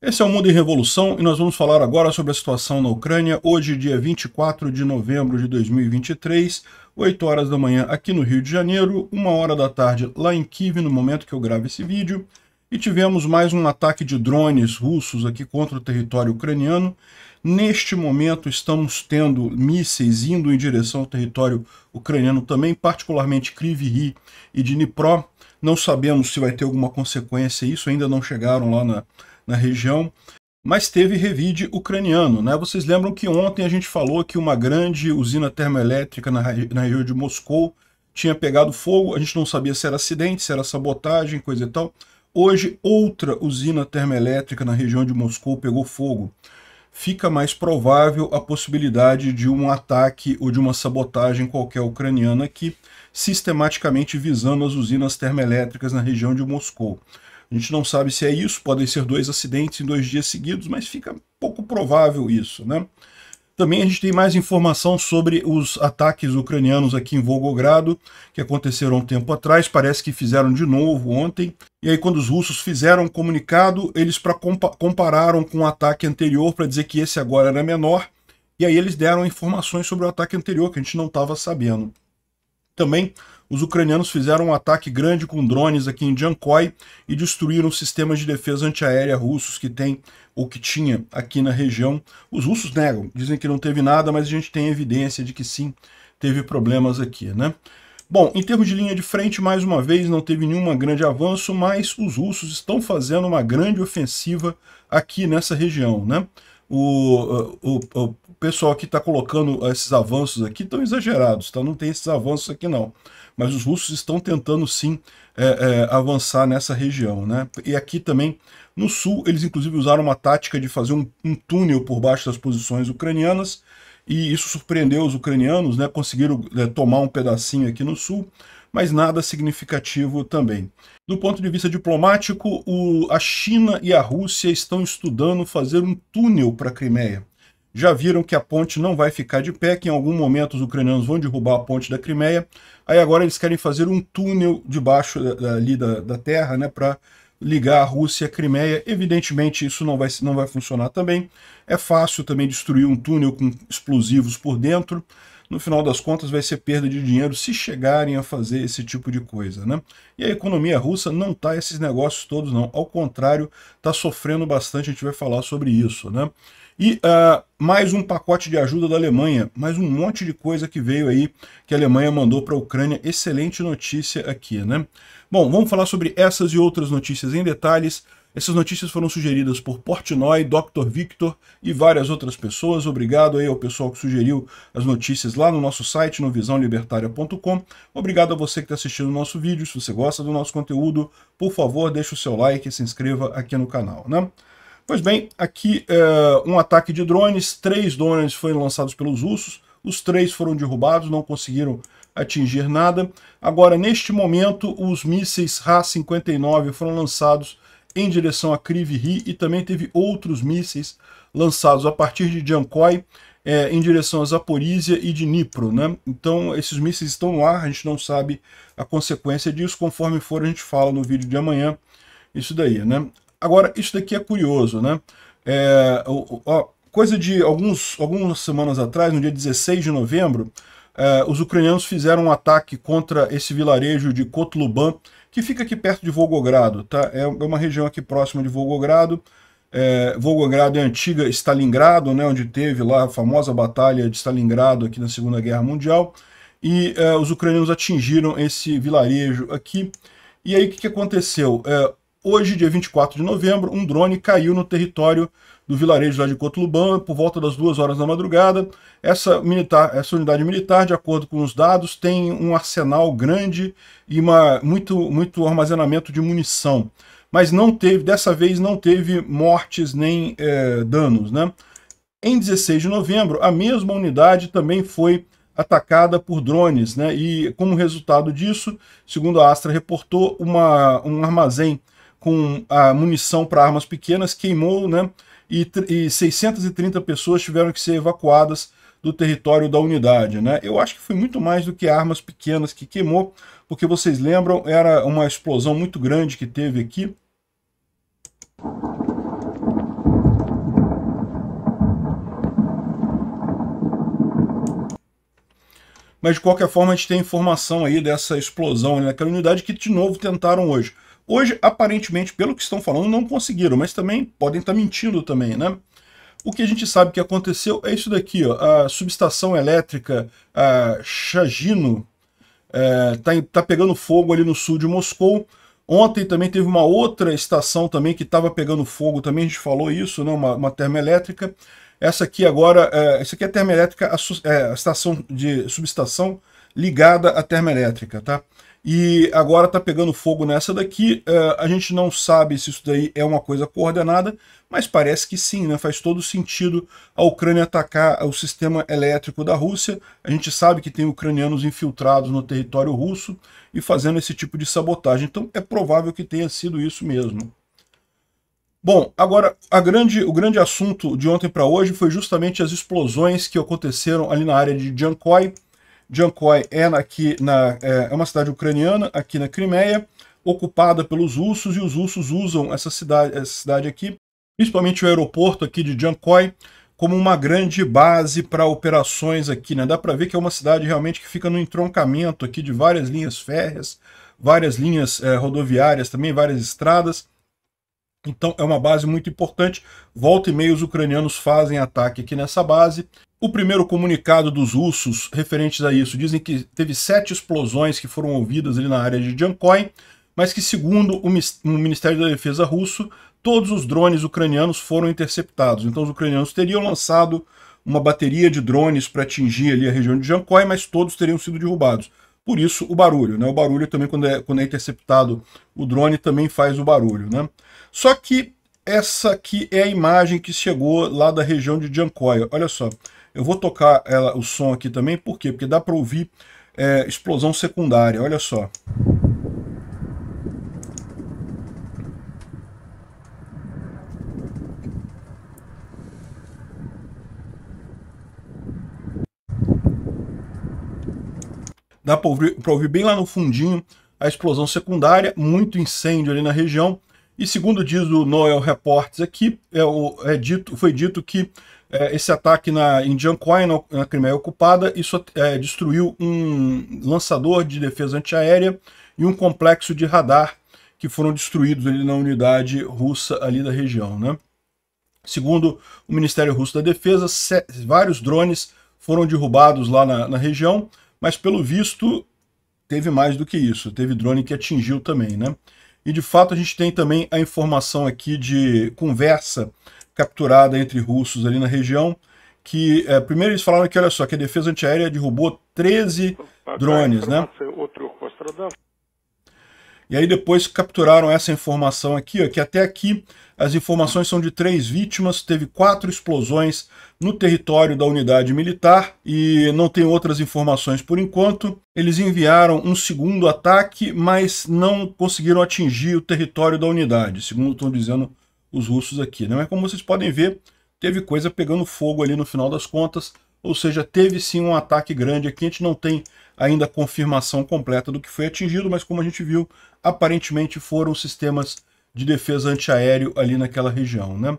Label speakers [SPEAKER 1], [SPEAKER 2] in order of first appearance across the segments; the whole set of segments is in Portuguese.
[SPEAKER 1] Esse é o Mundo em Revolução e nós vamos falar agora sobre a situação na Ucrânia, hoje, dia 24 de novembro de 2023, 8 horas da manhã aqui no Rio de Janeiro, 1 hora da tarde lá em Kiev, no momento que eu gravo esse vídeo, e tivemos mais um ataque de drones russos aqui contra o território ucraniano. Neste momento estamos tendo mísseis indo em direção ao território ucraniano também, particularmente Kryvyi Rih e Dnipro. Não sabemos se vai ter alguma consequência isso, ainda não chegaram lá na região, mas teve revide ucraniano, né? Vocês lembram que ontem a gente falou que uma grande usina termoelétrica na região de Moscou tinha pegado fogo, a gente não sabia se era acidente, se era sabotagem, coisa e tal. Hoje, outra usina termoelétrica na região de Moscou pegou fogo. Fica mais provável a possibilidade de um ataque ou de uma sabotagem qualquer ucraniana aqui, sistematicamente visando as usinas termoelétricas na região de Moscou. A gente não sabe se é isso, podem ser 2 acidentes em 2 dias seguidos, mas fica pouco provável isso, né? Também a gente tem mais informação sobre os ataques ucranianos aqui em Volgogrado, que aconteceram um tempo atrás, parece que fizeram de novo ontem. E aí quando os russos fizeram um comunicado, eles compararam com o ataque anterior para dizer que esse agora era menor, e aí eles deram informações sobre o ataque anterior, que a gente não estava sabendo. Também os ucranianos fizeram um ataque grande com drones aqui em Jankoy e destruíram sistemas de defesa antiaérea russos que tem ou que tinha aqui na região. Os russos negam, dizem que não teve nada, mas a gente tem evidência de que sim, teve problemas aqui, né? Bom, em termos de linha de frente, mais uma vez, não teve nenhum grande avanço, mas os russos estão fazendo uma grande ofensiva aqui nessa região, né? O pessoal que está colocando esses avanços aqui estão exagerados, tá? Não tem esses avanços aqui não. Mas os russos estão tentando sim avançar nessa região, né? E aqui também no sul, eles inclusive usaram uma tática de fazer um túnel por baixo das posições ucranianas, e isso surpreendeu os ucranianos, né? Conseguiram tomar um pedacinho aqui no sul, mas nada significativo também. Do ponto de vista diplomático, a China e a Rússia estão estudando fazer um túnel para a Crimeia. Já viram que a ponte não vai ficar de pé, que em algum momento os ucranianos vão derrubar a ponte da Crimeia, aí agora eles querem fazer um túnel debaixo ali da terra, né, para ligar a Rússia e a Crimeia. Evidentemente isso não vai funcionar também. É fácil também destruir um túnel com explosivos por dentro. No final das contas vai ser perda de dinheiro se chegarem a fazer esse tipo de coisa, né? E a economia russa não está esses negócios todos não, ao contrário, está sofrendo bastante, a gente vai falar sobre isso, né? E mais um pacote de ajuda da Alemanha, mais um monte de coisa que veio aí, que a Alemanha mandou para a Ucrânia, excelente notícia aqui, né? Bom, vamos falar sobre essas e outras notícias em detalhes. Essas notícias foram sugeridas por Portnoy, Dr. Victor e várias outras pessoas. Obrigado aí ao pessoal que sugeriu as notícias lá no nosso site, no visãolibertaria.com. Obrigado a você que está assistindo o nosso vídeo. Se você gosta do nosso conteúdo, por favor, deixe o seu like e se inscreva aqui no canal, né? Pois bem, aqui um ataque de drones. 3 drones foram lançados pelos russos. Os 3 foram derrubados, não conseguiram atingir nada. Agora, neste momento, os mísseis Ra-59 foram lançados em direção a Kryvyi Rih, e também teve outros mísseis lançados a partir de Jankoy em direção a Zaporizhia e Dnipro, né? Então esses mísseis estão no ar, a gente não sabe a consequência disso, conforme for a gente fala no vídeo de amanhã, isso daí, né? Agora, isso daqui é curioso, né? Coisa de algumas semanas atrás, no dia 16 de novembro, os ucranianos fizeram um ataque contra esse vilarejo de Kotluban, que fica aqui perto de Volgogrado, tá? É uma região aqui próxima de Volgogrado. Volgogrado é a antiga Stalingrado, né, onde teve lá a famosa batalha de Stalingrado aqui na Segunda Guerra Mundial. E os ucranianos atingiram esse vilarejo aqui. E aí o que aconteceu? Hoje, dia 24 de novembro, um drone caiu no território do vilarejo lá de Kotluban, por volta das 2 horas da madrugada. Essa unidade militar, de acordo com os dados, tem um arsenal grande e muito armazenamento de munição. Mas dessa vez não teve mortes nem danos, né? Em 16 de novembro, a mesma unidade também foi atacada por drones, né? E como resultado disso, segundo a Astra reportou, um armazém com a munição para armas pequenas queimou, né? E 630 pessoas tiveram que ser evacuadas do território da unidade, né? Eu acho que foi muito mais do que armas pequenas que queimou, porque vocês lembram, era uma explosão muito grande que teve aqui. mas de qualquer forma a gente tem informação aí dessa explosão naquela unidade que de novo tentaram hoje. Hoje, aparentemente, pelo que estão falando, não conseguiram, mas também podem estar mentindo também, né? O que a gente sabe que aconteceu é isso daqui, ó, a subestação elétrica Chagino tá pegando fogo ali no sul de Moscou. Ontem também teve uma outra estação também que estava pegando fogo, também a gente falou isso, né, uma termoelétrica. Essa aqui agora, essa aqui é a termoelétrica, a estação de subestação ligada à termoelétrica, tá? E agora está pegando fogo nessa daqui. A gente não sabe se isso daí é uma coisa coordenada, mas parece que sim, né? Faz todo sentido a Ucrânia atacar o sistema elétrico da Rússia. A gente sabe que tem ucranianos infiltrados no território russo e fazendo esse tipo de sabotagem. Então é provável que tenha sido isso mesmo. Bom, agora o grande assunto de ontem para hoje foi justamente as explosões que aconteceram ali na área de Jankoy. Jankoy é uma cidade ucraniana aqui na Crimeia, ocupada pelos russos, e os russos usam essa cidade aqui, principalmente o aeroporto aqui de Jankoy, como uma grande base para operações aqui, né? Dá para ver que é uma cidade realmente que fica no entroncamento aqui de várias linhas férreas, várias linhas rodoviárias também, várias estradas. Então é uma base muito importante. Volta e meia os ucranianos fazem ataque aqui nessa base. O primeiro comunicado dos russos referentes a isso dizem que teve 7 explosões que foram ouvidas ali na área de Jankoy, mas que segundo o Ministério da Defesa russo, todos os drones ucranianos foram interceptados. Então os ucranianos teriam lançado uma bateria de drones para atingir ali a região de Jankoy, mas todos teriam sido derrubados. Por isso o barulho, né? O barulho também, quando é interceptado o drone, também faz o barulho, né? Só que essa aqui é a imagem que chegou lá da região de Jankoy. Olha só, eu vou tocar o som aqui também, por quê? Porque dá para ouvir explosão secundária, olha só. Dá para ouvir bem lá no fundinho a explosão secundária, muito incêndio ali na região. E segundo diz o Noel Reports aqui, foi dito que esse ataque em Jankoy, na Crimeia ocupada, isso destruiu um lançador de defesa antiaérea e um complexo de radar que foram destruídos ali na unidade russa ali da região, né? Segundo o Ministério Russo da Defesa, vários drones foram derrubados lá na região, mas pelo visto teve mais do que isso, teve drone que atingiu também, né? E de fato a gente tem também a informação aqui de conversa capturada entre russos ali na região, que primeiro eles falaram que, olha só, que a defesa antiaérea derrubou 13 drones, né? E aí depois capturaram essa informação aqui, ó, que até aqui as informações são de 3 vítimas, teve 4 explosões no território da unidade militar e não tem outras informações por enquanto. Eles enviaram um segundo ataque, mas não conseguiram atingir o território da unidade, segundo estão dizendo os russos aqui, né? Mas como vocês podem ver, teve coisa pegando fogo ali no final das contas, ou seja, teve sim um ataque grande aqui. A gente não tem ainda a confirmação completa do que foi atingido, mas como a gente viu, aparentemente foram sistemas de defesa antiaéreo ali naquela região, né?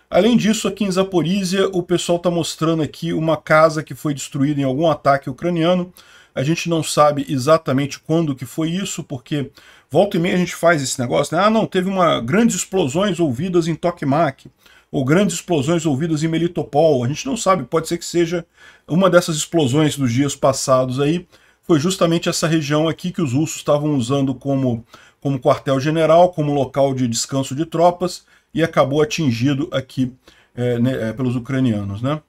[SPEAKER 1] Além disso, aqui em Zaporizhia, o pessoal está mostrando aqui uma casa que foi destruída em algum ataque ucraniano. A gente não sabe exatamente quando que foi isso, porque volta e meia a gente faz esse negócio, né? Ah, não, teve grandes explosões ouvidas em Tokmak, ou grandes explosões ouvidas em Melitopol. A gente não sabe, pode ser que seja uma dessas explosões dos dias passados aí. Foi justamente essa região aqui que os russos estavam usando como quartel-general, como local de descanso de tropas, e acabou atingido aqui pelos ucranianos, né?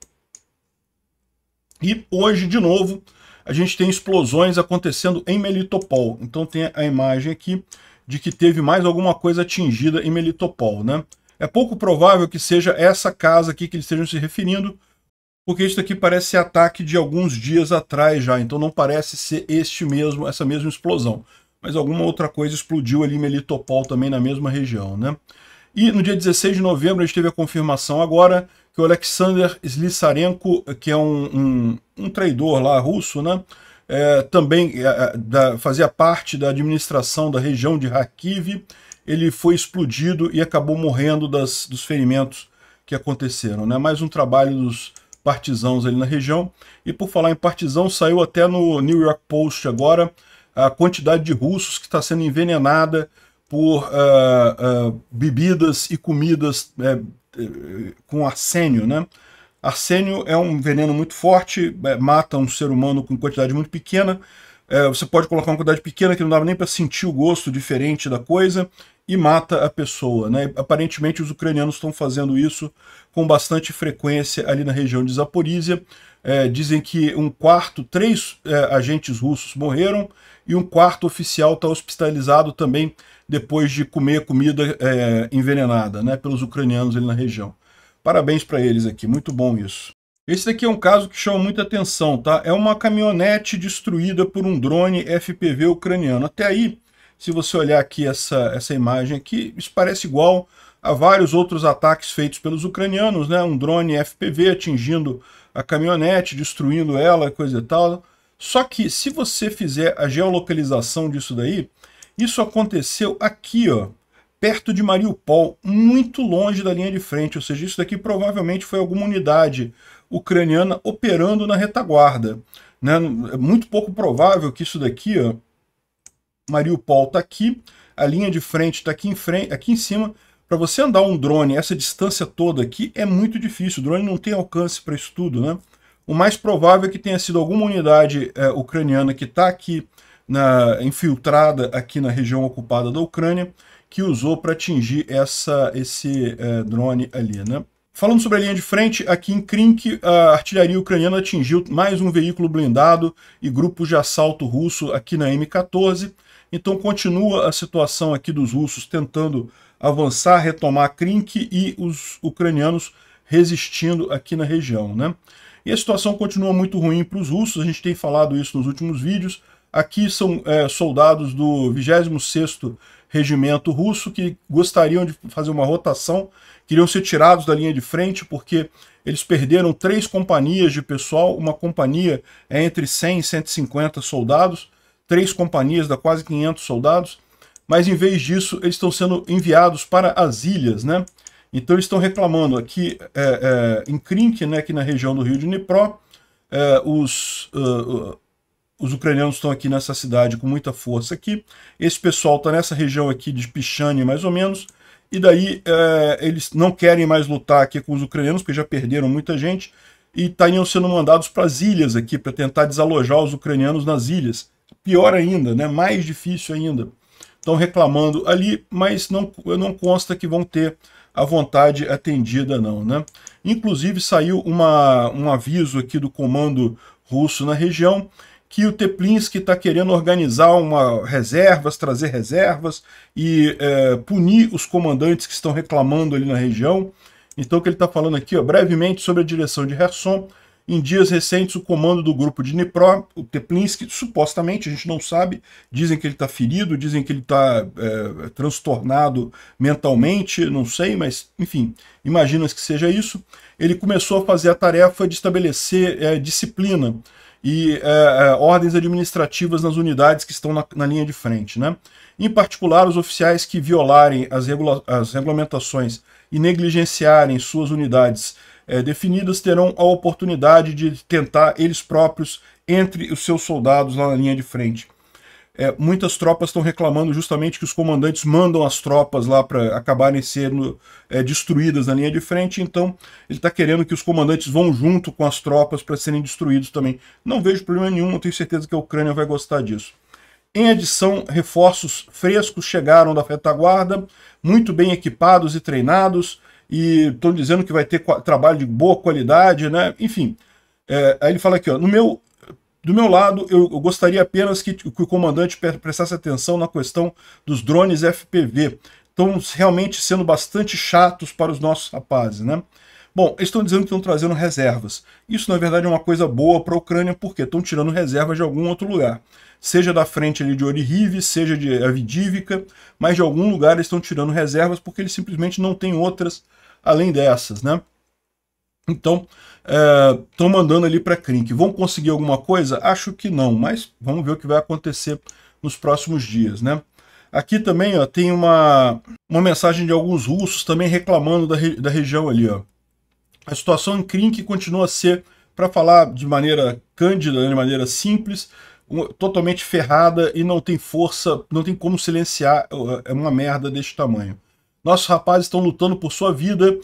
[SPEAKER 1] E hoje, de novo, a gente tem explosões acontecendo em Melitopol. Então tem a imagem aqui de que teve mais alguma coisa atingida em Melitopol, né? É pouco provável que seja essa casa aqui que eles estejam se referindo, porque isso aqui parece ser ataque de alguns dias atrás já, então não parece ser essa mesma explosão. Mas alguma outra coisa explodiu ali em Melitopol também na mesma região, né? E no dia 16 de novembro a gente teve a confirmação agora que o Alexander Slisarenko, que é um traidor lá russo, né? Também fazia parte da administração da região de Kharkiv, ele foi explodido e acabou morrendo dos ferimentos que aconteceram, né? Mais um trabalho dos partisãos ali na região. E por falar em partisão, saiu até no New York Post agora a quantidade de russos que está sendo envenenada por bebidas e comidas com arsênio, né? Arsênio é um veneno muito forte, mata um ser humano com quantidade muito pequena. Você pode colocar uma quantidade pequena que não dava nem para sentir o gosto diferente da coisa e mata a pessoa, né? Aparentemente os ucranianos estão fazendo isso com bastante frequência ali na região de Zaporizhia. Dizem que três agentes russos morreram e um quarto oficial está hospitalizado também depois de comer comida envenenada, né, pelos ucranianos ali na região. Parabéns para eles aqui, muito bom isso. Esse daqui é um caso que chama muita atenção, tá? É uma caminhonete destruída por um drone FPV ucraniano. Até aí, se você olhar aqui essa imagem aqui, isso parece igual a vários outros ataques feitos pelos ucranianos, né? Um drone FPV atingindo a caminhonete, destruindo ela, coisa e tal. Só que se você fizer a geolocalização disso daí, isso aconteceu aqui, ó, perto de Mariupol, muito longe da linha de frente, ou seja, isso daqui provavelmente foi alguma unidade ucraniana operando na retaguarda, né? É muito pouco provável que isso daqui, ó, Mariupol está aqui, a linha de frente está aqui em cima. Para você andar um drone essa distância toda aqui é muito difícil, o drone não tem alcance para isso tudo, né? O mais provável é que tenha sido alguma unidade ucraniana que está aqui infiltrada aqui na região ocupada da Ucrânia, que usou para atingir esse drone ali, né? Falando sobre a linha de frente, aqui em Krink, a artilharia ucraniana atingiu mais um veículo blindado e grupos de assalto russo aqui na M14. Então continua a situação aqui dos russos tentando avançar, retomar Krink e os ucranianos resistindo aqui na região, né? E a situação continua muito ruim para os russos, a gente tem falado isso nos últimos vídeos. Aqui são soldados do 26º Regimento Russo que gostariam de fazer uma rotação, queriam ser tirados da linha de frente porque eles perderam 3 companhias de pessoal, uma companhia é entre 100 e 150 soldados, 3 companhias dá quase 500 soldados, mas em vez disso eles estão sendo enviados para as ilhas, né? Então eles estão reclamando aqui em Krink, né, aqui na região do rio de Dnipro, os ucranianos estão aqui nessa cidade com muita força aqui, esse pessoal está nessa região aqui de Pichani mais ou menos, e daí eles não querem mais lutar aqui com os ucranianos, porque já perderam muita gente, e estariam sendo mandados para as ilhas aqui, para tentar desalojar os ucranianos nas ilhas. Pior ainda, né, mais difícil ainda. Estão reclamando ali, mas não consta que vão ter a vontade atendida não, né? Inclusive saiu um aviso aqui do comando russo na região que o Teplinsky está querendo organizar trazer reservas e punir os comandantes que estão reclamando ali na região. Então o que ele está falando aqui, ó, brevemente sobre a direção de Kherson. Em dias recentes, o comando do grupo de Dnipro, o Teplinsky, supostamente, a gente não sabe, dizem que ele está ferido, dizem que ele está transtornado mentalmente, não sei, mas, enfim, imagina-se que seja isso. Ele começou a fazer a tarefa de estabelecer disciplina e ordens administrativas nas unidades que estão na linha de frente, né? Em particular, os oficiais que violarem as regulamentações e negligenciarem suas unidades definidas terão a oportunidade de tentar eles próprios entre os seus soldados lá na linha de frente. Muitas tropas estão reclamando justamente que os comandantes mandam as tropas lá para acabarem sendo destruídas na linha de frente, então ele está querendo que os comandantes vão junto com as tropas para serem destruídos também. Não vejo problema nenhum, eu tenho certeza que a Ucrânia vai gostar disso. Em adição, reforços frescos chegaram da retaguarda, muito bem equipados e treinados, e estão dizendo que vai ter trabalho de boa qualidade, né? Enfim, aí ele fala aqui, ó, do meu lado, eu gostaria apenas que o comandante prestasse atenção na questão dos drones FPV. Estão realmente sendo bastante chatos para os nossos rapazes, né? Bom, eles estão dizendo que estão trazendo reservas. Isso, na verdade, é uma coisa boa para a Ucrânia, porque estão tirando reservas de algum outro lugar. Seja da frente ali de Orihivy, seja de Avdiivka, mas de algum lugar eles estão tirando reservas porque eles simplesmente não têm outras além dessas, né? Então, estão mandando ali para Krink. Vão conseguir alguma coisa? Acho que não, mas vamos ver o que vai acontecer nos próximos dias, né? Aqui também, ó, tem uma mensagem de alguns russos também reclamando da região ali, ó. A situação em Krink continua a ser, para falar de maneira cândida, de maneira simples, totalmente ferrada e não tem força, não tem como silenciar uma merda deste tamanho. Nossos rapazes estão lutando por sua vida,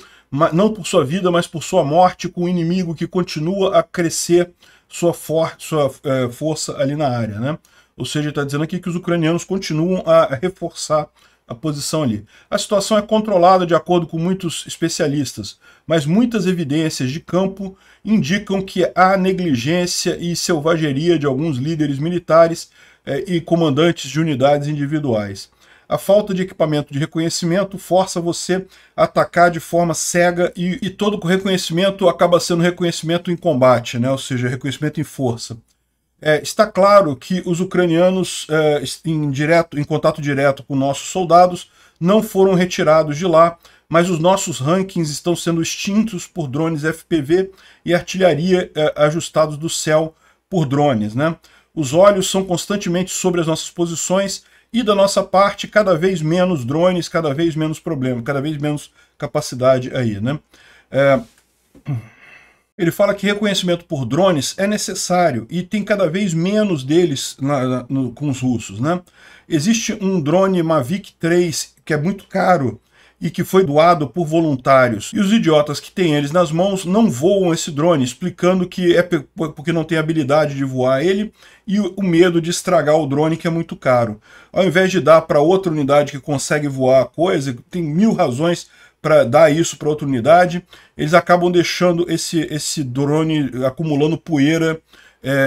[SPEAKER 1] não por sua vida, mas por sua morte, com um inimigo que continua a crescer sua força ali na área, né? Ou seja, está dizendo aqui que os ucranianos continuam a reforçar a posição ali. A situação é controlada de acordo com muitos especialistas, mas muitas evidências de campo indicam que há negligência e selvageria de alguns líderes militares e comandantes de unidades individuais. A falta de equipamento de reconhecimento força você a atacar de forma cega e todo reconhecimento acaba sendo reconhecimento em combate, né? Ou seja, reconhecimento em força. Está claro que os ucranianos, em contato direto com nossos soldados, não foram retirados de lá, mas os nossos rankings estão sendo extintos por drones FPV e artilharia ajustados do céu por drones, né? Os olhos são constantemente sobre as nossas posições e, da nossa parte, cada vez menos drones, cada vez menos problema, cada vez menos capacidade aí, né? Ele fala que reconhecimento por drones é necessário e tem cada vez menos deles com os russos, né? Existe um drone Mavic 3 que é muito caro e que foi doado por voluntários. E os idiotas que têm eles nas mãos não voam esse drone, explicando que é porque não tem habilidade de voar ele e o medo de estragar o drone, que é muito caro. Ao invés de dar para outra unidade que consegue voar a coisa, tem 1000 razões para dar isso para outra unidade, eles acabam deixando esse drone acumulando poeira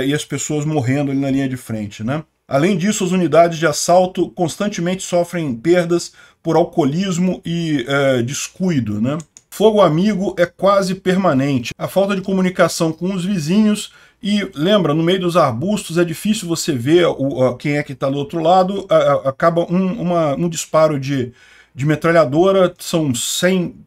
[SPEAKER 1] e as pessoas morrendo ali na linha de frente, né? Além disso, as unidades de assalto constantemente sofrem perdas por alcoolismo e descuido, né? Fogo amigo é quase permanente. A falta de comunicação com os vizinhos e, lembra, no meio dos arbustos é difícil você ver quem é que está do outro lado, acaba um disparo de metralhadora, são 100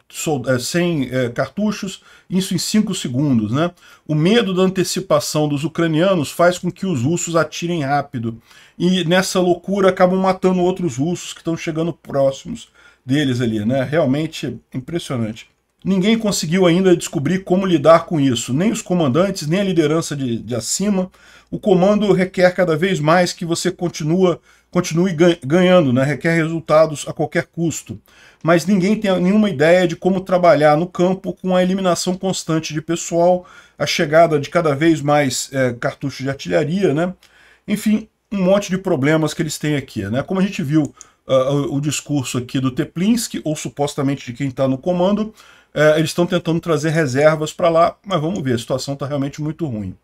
[SPEAKER 1] cartuchos, isso em 5 segundos, né? O medo da antecipação dos ucranianos faz com que os russos atirem rápido. E nessa loucura acabam matando outros russos que estão chegando próximos deles ali, né? Realmente impressionante. Ninguém conseguiu ainda descobrir como lidar com isso, nem os comandantes, nem a liderança de acima. O comando requer cada vez mais que você continue ganhando, né? Requer resultados a qualquer custo. Mas ninguém tem nenhuma ideia de como trabalhar no campo com a eliminação constante de pessoal, a chegada de cada vez mais cartuchos de artilharia, né? Enfim, um monte de problemas que eles têm aqui, né? Como a gente viu o discurso aqui do Teplinsky, ou supostamente de quem está no comando, eles estão tentando trazer reservas para lá, mas vamos ver, a situação está realmente muito ruim.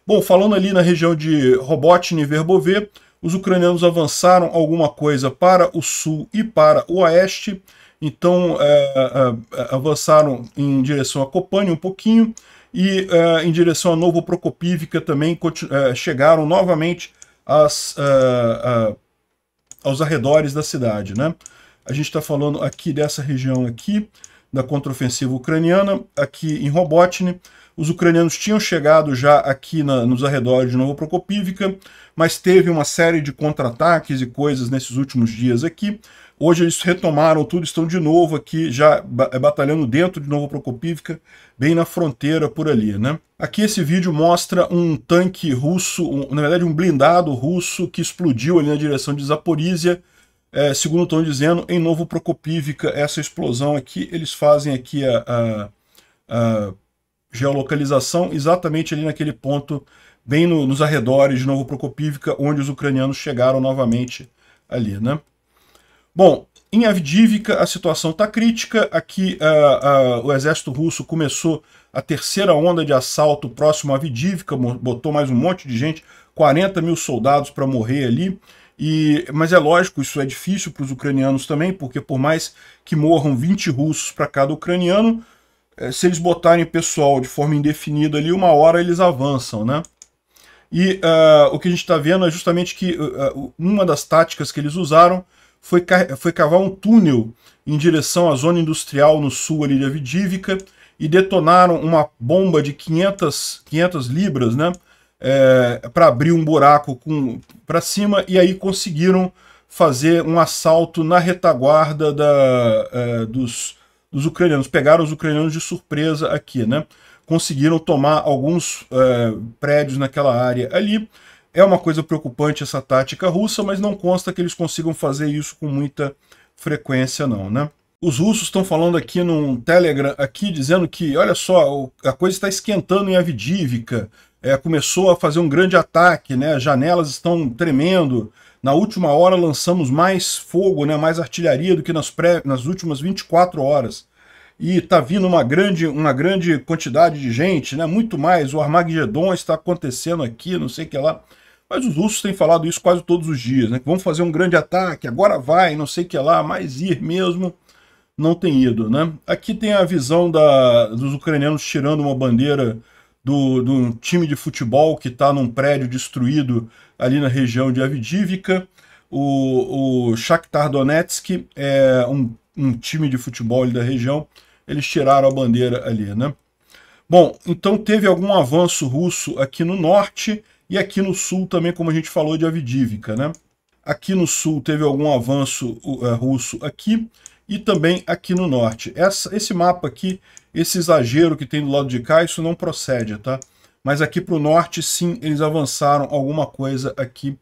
[SPEAKER 1] Bom, falando ali na região de Robotny e Verbove, os ucranianos avançaram alguma coisa para o sul e para o oeste, então avançaram em direção a Kopani um pouquinho, e em direção a Novoprokopivka também chegaram novamente aos arredores da cidade, né? A gente está falando aqui dessa região aqui, da contraofensiva ucraniana, aqui em Robotny. Os ucranianos tinham chegado já aqui nos arredores de Novoprokopivka, mas teve uma série de contra-ataques e coisas nesses últimos dias aqui. Hoje eles retomaram tudo, estão de novo aqui, já batalhando dentro de Novoprokopivka, bem na fronteira por ali, né? Aqui esse vídeo mostra um tanque russo, na verdade um blindado russo que explodiu ali na direção de Zaporizhia, segundo estão dizendo, em Novoprokopivka. Essa explosão aqui, eles fazem aqui a geolocalização exatamente ali naquele ponto, bem nos arredores de Novoprokopivka, onde os ucranianos chegaram novamente ali, né? Bom, em Avdiivka a situação está crítica. Aqui o exército russo começou a terceira onda de assalto próximo a Avdiivka, botou mais um monte de gente, 40 mil soldados para morrer ali. Mas é lógico, isso é difícil para os ucranianos também, porque por mais que morram 20 russos para cada ucraniano, se eles botarem pessoal de forma indefinida ali, uma hora eles avançam, né? E o que a gente está vendo é justamente que uma das táticas que eles usaram foi cavar um túnel em direção à zona industrial no sul ali de Avdiivka e detonaram uma bomba de 500 libras, né? Para abrir um buraco para cima, e aí conseguiram fazer um assalto na retaguarda dos dos ucranianos, pegaram os ucranianos de surpresa aqui, né? Conseguiram tomar alguns prédios naquela área ali. É uma coisa preocupante essa tática russa, mas não consta que eles consigam fazer isso com muita frequência não, né? Os russos estão falando aqui num Telegram, aqui, dizendo que, olha só, a coisa está esquentando em Avdivka, começou a fazer um grande ataque, né? As janelas estão tremendo, na última hora lançamos mais fogo, né? Mais artilharia do que nas últimas 24 horas. E está vindo uma grande quantidade de gente, né? Muito mais, o Armagedon está acontecendo aqui, não sei o que lá. Mas os russos têm falado isso quase todos os dias, né? Que vão fazer um grande ataque, agora vai, não sei o que lá, mas ir mesmo não tem ido, né? Aqui tem a visão dos ucranianos tirando uma bandeira do time de futebol que está num prédio destruído ali na região de Avdivka. O Shakhtar Donetsk é um time de futebol ali da região, eles tiraram a bandeira ali, né? Bom, então teve algum avanço russo aqui no norte e aqui no sul também, como a gente falou, de Avdivka, né? Aqui no sul teve algum avanço russo aqui e também aqui no norte. Esse mapa aqui, esse exagero que tem do lado de cá, isso não procede, tá? Mas aqui para o norte, sim, eles avançaram alguma coisa aqui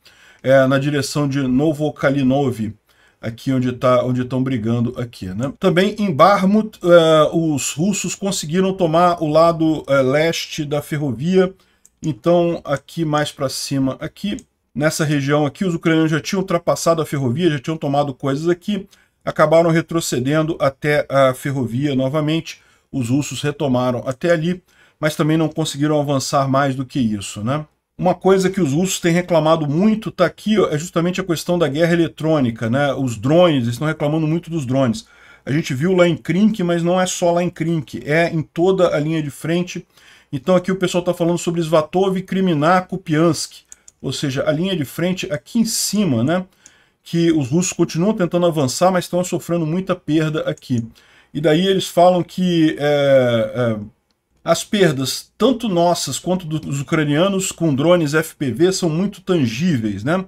[SPEAKER 1] na direção de Novokalinov, aqui onde estão brigando aqui, né? Também em Bakhmut, os russos conseguiram tomar o lado leste da ferrovia. Então, aqui mais para cima, aqui, nessa região aqui, os ucranianos já tinham ultrapassado a ferrovia, já tinham tomado coisas aqui, acabaram retrocedendo até a ferrovia novamente. Os russos retomaram até ali, mas também não conseguiram avançar mais do que isso, né? Uma coisa que os russos têm reclamado muito, tá aqui, ó, é justamente a questão da guerra eletrônica, né? Os drones, eles estão reclamando muito dos drones. A gente viu lá em Krink, mas não é só lá em Krink, é em toda a linha de frente. Então aqui o pessoal está falando sobre Svatov, Kriminá, Kupiansk, ou seja, a linha de frente aqui em cima, né? Que os russos continuam tentando avançar, mas estão sofrendo muita perda aqui. E daí eles falam que as perdas, tanto nossas quanto dos ucranianos, com drones FPV, são muito tangíveis, né?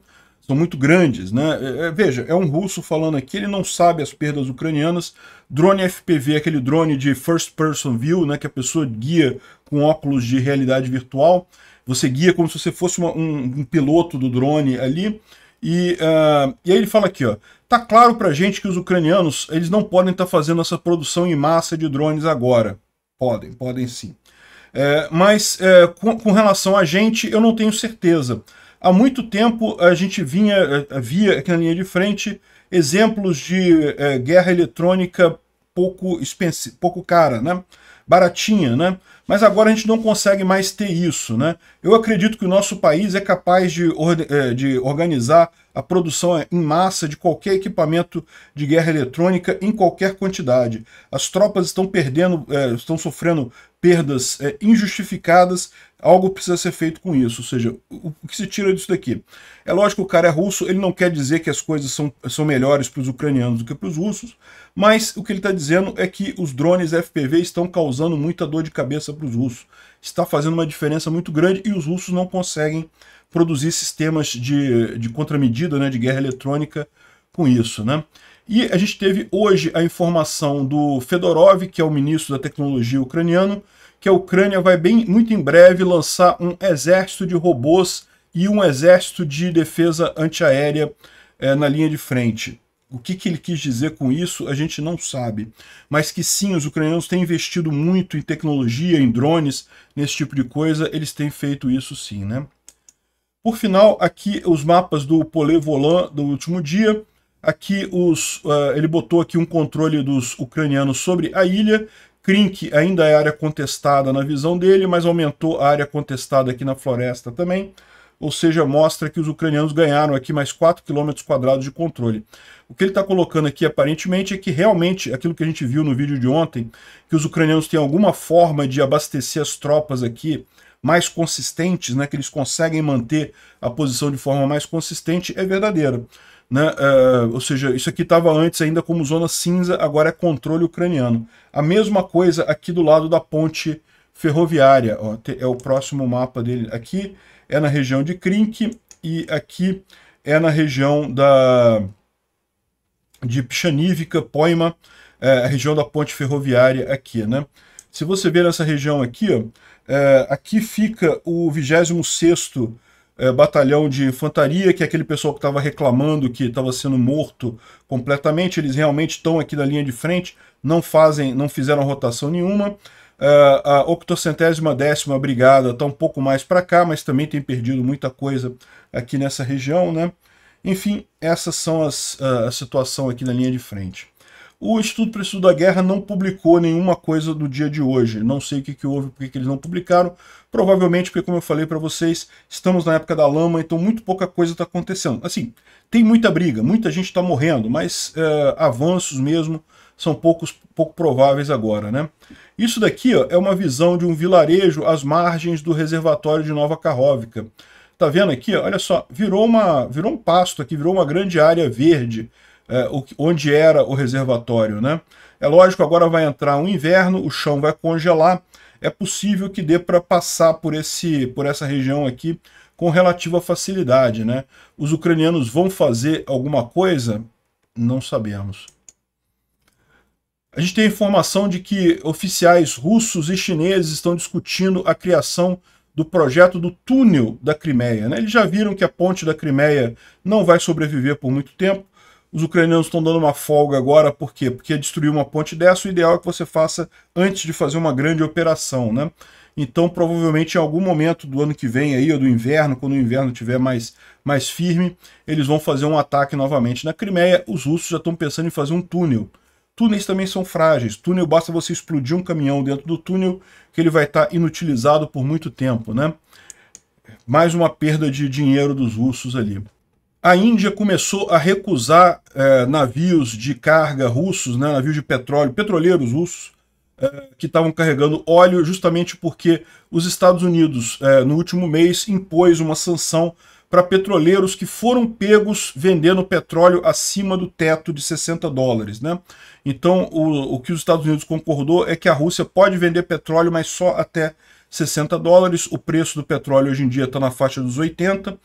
[SPEAKER 1] São muito grandes, né? Veja, é um russo falando aqui, ele não sabe as perdas ucranianas. Drone FPV é aquele drone de first person view, né? Que a pessoa guia com óculos de realidade virtual. Você guia como se você fosse um piloto do drone ali. E aí ele fala aqui, ó, tá claro pra gente que os ucranianos, eles não podem estar fazendo essa produção em massa de drones agora. Podem sim. Mas com relação a gente, eu não tenho certeza. Há muito tempo a gente via aqui na linha de frente exemplos de guerra eletrônica pouco cara, né? Baratinha, né? Mas agora a gente não consegue mais ter isso, né? Eu acredito que o nosso país é capaz de organizar a produção em massa de qualquer equipamento de guerra eletrônica em qualquer quantidade. As tropas estão sofrendo perdas injustificadas, algo precisa ser feito com isso, ou seja, o que se tira disso daqui? É lógico que o cara é russo, ele não quer dizer que as coisas são melhores para os ucranianos do que para os russos, mas o que ele está dizendo é que os drones FPV estão causando muita dor de cabeça para os russos. Está fazendo uma diferença muito grande e os russos não conseguem produzir sistemas de contramedida, né, de guerra eletrônica com isso, né? E a gente teve hoje a informação do Fedorov, que é o ministro da tecnologia ucraniano, que a Ucrânia vai muito em breve lançar um exército de robôs e um exército de defesa antiaérea na linha de frente. O que ele quis dizer com isso, a gente não sabe. Mas que sim, os ucranianos têm investido muito em tecnologia, em drones, nesse tipo de coisa, eles têm feito isso sim, né? Por final, aqui os mapas do Polé Volant do último dia. Aqui ele botou aqui um controle dos ucranianos sobre a ilha. Krink ainda é área contestada na visão dele, mas aumentou a área contestada aqui na floresta também. Ou seja, mostra que os ucranianos ganharam aqui mais 4 km² de controle. O que ele está colocando aqui, aparentemente, é que realmente, aquilo que a gente viu no vídeo de ontem, que os ucranianos têm alguma forma de abastecer as tropas aqui mais consistentes, né, que eles conseguem manter a posição de forma mais consistente, é verdadeiro. Né? Ou seja, isso aqui estava antes ainda como zona cinza, agora é controle ucraniano. A mesma coisa aqui do lado da ponte ferroviária, ó, é o próximo mapa dele. Aqui é na região de Krink e aqui é na região de Pichanivka, Poima. a região da ponte ferroviária aqui, né? Se você ver nessa região aqui, ó, aqui fica o 26º Batalhão de Infantaria, que é aquele pessoal que estava reclamando que estava sendo morto completamente. Eles realmente estão aqui na linha de frente, não fizeram rotação nenhuma. A 810ª Brigada está um pouco mais para cá, mas também tem perdido muita coisa aqui nessa região, né? Enfim, essas são a situação aqui na linha de frente. O Instituto para o Estudo da Guerra não publicou nenhuma coisa do dia de hoje. Não sei o que houve, por que eles não publicaram. Provavelmente porque, como eu falei para vocês, estamos na época da lama, então muito pouca coisa está acontecendo. Assim, tem muita briga, muita gente está morrendo, mas avanços mesmo são pouco prováveis agora, né? Isso daqui, ó, é uma visão de um vilarejo às margens do reservatório de Nova Kakhovka. Tá vendo aqui? Ó, olha só, virou um pasto aqui, virou uma grande área verde, onde era o reservatório, né? É lógico, agora vai entrar um inverno, o chão vai congelar, é possível que dê para passar por essa região aqui com relativa facilidade, né? Os ucranianos vão fazer alguma coisa? Não sabemos. A gente tem a informação de que oficiais russos e chineses estão discutindo a criação do projeto do túnel da Crimeia, né? Eles já viram que a ponte da Crimeia não vai sobreviver por muito tempo. Os ucranianos estão dando uma folga agora, por quê? Porque destruir uma ponte dessa, o ideal é que você faça antes de fazer uma grande operação, né? Então, provavelmente, em algum momento do ano que vem, aí, ou do inverno, quando o inverno estiver mais firme, eles vão fazer um ataque novamente na Crimeia. Os russos já estão pensando em fazer um túnel. Túneis também são frágeis. Túnel, basta você explodir um caminhão dentro do túnel, que ele vai estar inutilizado por muito tempo, né? Mais uma perda de dinheiro dos russos ali. A Índia começou a recusar navios de carga russos, né, navios de petróleo, petroleiros russos, que estavam carregando óleo, justamente porque os Estados Unidos, no último mês, impôs uma sanção para petroleiros que foram pegos vendendo petróleo acima do teto de $60, né? Então, o que os Estados Unidos concordou é que a Rússia pode vender petróleo, mas só até $60. O preço do petróleo hoje em dia está na faixa dos 80.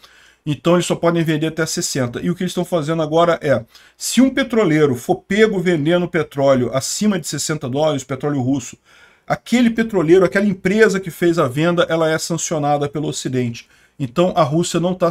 [SPEAKER 1] Então eles só podem vender até 60. E o que eles estão fazendo agora é, se um petroleiro for pego vendendo petróleo acima de $60, petróleo russo, aquele petroleiro, aquela empresa que fez a venda, ela é sancionada pelo Ocidente. Então a Rússia não tá,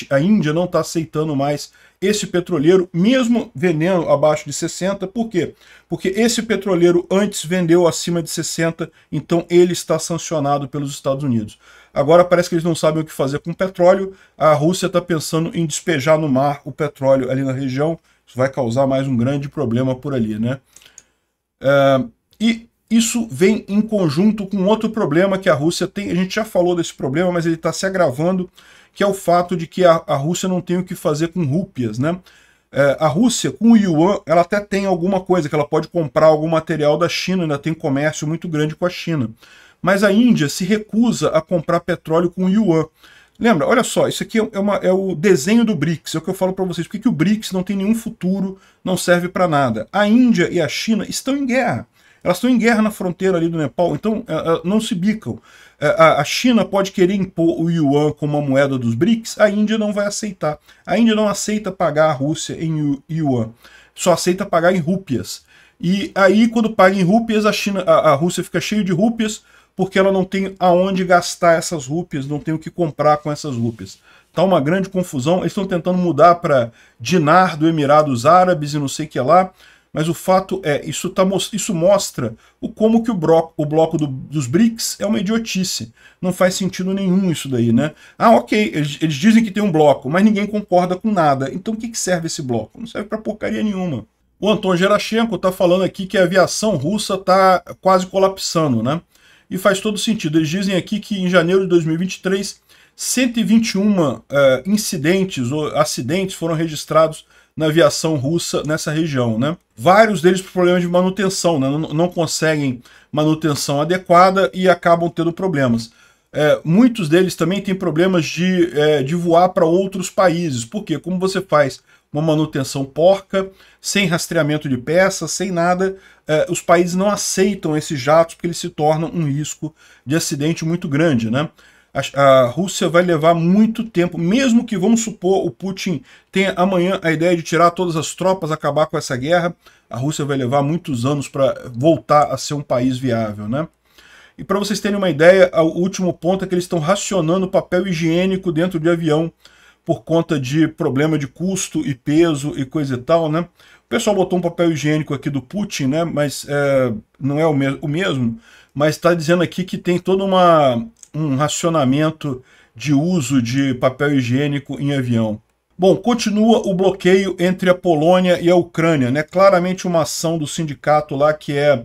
[SPEAKER 1] a Índia não está aceitando mais esse petroleiro, mesmo vendendo abaixo de 60. Por quê? Porque esse petroleiro antes vendeu acima de 60, então ele está sancionado pelos Estados Unidos. Agora parece que eles não sabem o que fazer com o petróleo. A Rússia está pensando em despejar no mar o petróleo ali na região. Isso vai causar mais um grande problema por ali, né? E isso vem em conjunto com outro problema que a Rússia tem. A gente já falou desse problema, mas ele está se agravando, que é o fato de que a Rússia não tem o que fazer com rúpias, né? A Rússia, com o yuan, ela até tem alguma coisa, que ela pode comprar algum material da China, ainda tem comércio muito grande com a China. Mas a Índia se recusa a comprar petróleo com yuan. Lembra, olha só, isso aqui é o desenho do BRICS, é o que eu falo para vocês, porque o BRICS não tem nenhum futuro, não serve para nada. A Índia e a China estão em guerra. Elas estão em guerra na fronteira ali do Nepal, então não se bicam. A China pode querer impor o yuan como uma moeda dos BRICS, a Índia não vai aceitar. A Índia não aceita pagar a Rússia em yuan, só aceita pagar em rúpias. E aí, quando paga em rúpias, a Rússia fica cheia de rúpias, porque ela não tem aonde gastar essas rúpias, não tem o que comprar com essas rúpias. Tá uma grande confusão, eles estão tentando mudar para dinar do Emirados Árabes e não sei o que lá, mas o fato é, isso mostra como que o bloco dos BRICS é uma idiotice. Não faz sentido nenhum isso daí, né? Ah, ok, eles dizem que tem um bloco, mas ninguém concorda com nada. Então o que serve esse bloco? Não serve para porcaria nenhuma. O Anton Gerashenko está falando aqui que a aviação russa está quase colapsando, né? E faz todo sentido. Eles dizem aqui que em janeiro de 2023, 121 incidentes ou acidentes foram registrados na aviação russa nessa região, né? Vários deles por problemas de manutenção, né? Não conseguem manutenção adequada e acabam tendo problemas. Muitos deles também têm problemas de voar para outros países. Por quê? Como você faz uma manutenção porca, sem rastreamento de peças, sem nada, os países não aceitam esses jatos porque eles se tornam um risco de acidente muito grande, né? A Rússia vai levar muito tempo, mesmo que, vamos supor, o Putin tenha amanhã a ideia de tirar todas as tropas, acabar com essa guerra, a Rússia vai levar muitos anos para voltar a ser um país viável, né? E para vocês terem uma ideia, o último ponto é que eles estão racionando papel higiênico dentro de avião por conta de problema de custo e peso e coisa e tal, né? O pessoal botou um papel higiênico aqui do Putin, né? Mas não é o mesmo, mas está dizendo aqui que tem todo um racionamento de uso de papel higiênico em avião. Bom, continua o bloqueio entre a Polônia e a Ucrânia, né? Claramente uma ação do sindicato lá que é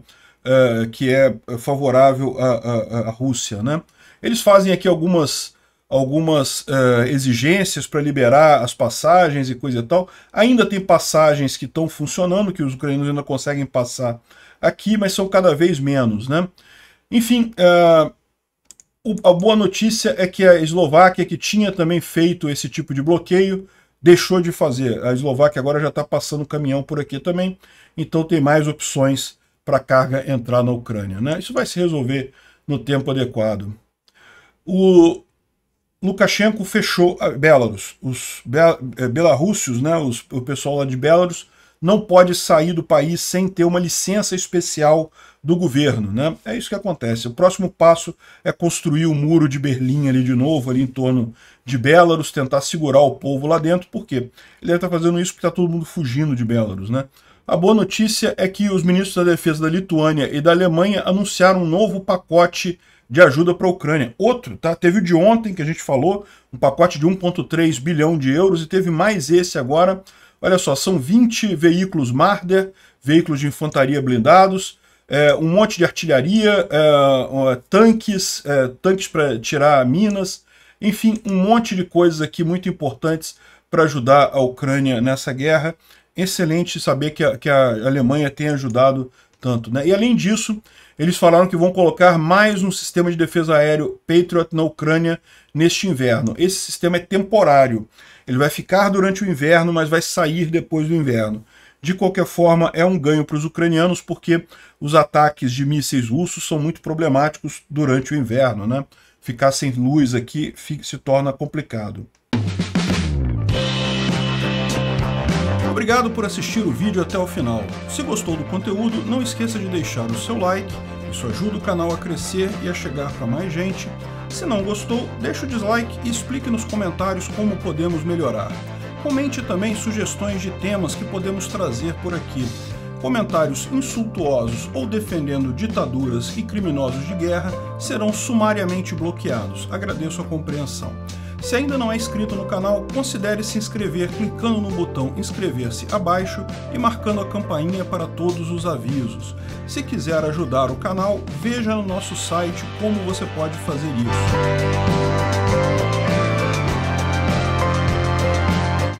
[SPEAKER 1] favorável à Rússia, né? Eles fazem aqui algumas exigências para liberar as passagens e coisa e tal. Ainda tem passagens que estão funcionando, que os ucranianos ainda conseguem passar aqui, mas são cada vez menos, né? Enfim, a boa notícia é que a Eslováquia, que tinha também feito esse tipo de bloqueio, deixou de fazer. A Eslováquia agora já está passando caminhão por aqui também, então tem mais opções para a carga entrar na Ucrânia, né? Isso vai se resolver no tempo adequado. O Lukashenko fechou a Belarus. Os belarússios, né, o pessoal lá de Belarus, não pode sair do país sem ter uma licença especial do governo, né? É isso que acontece. O próximo passo é construir o muro de Berlim ali de novo, ali em torno de Belarus, tentar segurar o povo lá dentro, porque ele deve estar fazendo isso porque está todo mundo fugindo de Belarus, né? A boa notícia é que os ministros da Defesa da Lituânia e da Alemanha anunciaram um novo pacote de ajuda para a Ucrânia. Outro, tá? Teve o de ontem, que a gente falou, um pacote de 1,3 bilhão de euros, e teve mais esse agora. Olha só, são 20 veículos Marder, veículos de infantaria blindados, um monte de artilharia, tanques para tirar minas, enfim, um monte de coisas aqui muito importantes para ajudar a Ucrânia nessa guerra. Excelente saber que a Alemanha tem ajudado tanto, né? E além disso, eles falaram que vão colocar mais um sistema de defesa aéreo Patriot na Ucrânia neste inverno. Esse sistema é temporário. Ele vai ficar durante o inverno, mas vai sair depois do inverno. De qualquer forma, é um ganho para os ucranianos, porque os ataques de mísseis russos são muito problemáticos durante o inverno, né? Ficar sem luz aqui se torna complicado. Obrigado por assistir o vídeo até o final. Se gostou do conteúdo, não esqueça de deixar o seu like, isso ajuda o canal a crescer e a chegar para mais gente. Se não gostou, deixe o dislike e explique nos comentários como podemos melhorar. Comente também sugestões de temas que podemos trazer por aqui. Comentários insultuosos ou defendendo ditaduras e criminosos de guerra serão sumariamente bloqueados. Agradeço a compreensão. Se ainda não é inscrito no canal, considere se inscrever clicando no botão inscrever-se abaixo e marcando a campainha para todos os avisos. Se quiser ajudar o canal, veja no nosso site como você pode fazer isso.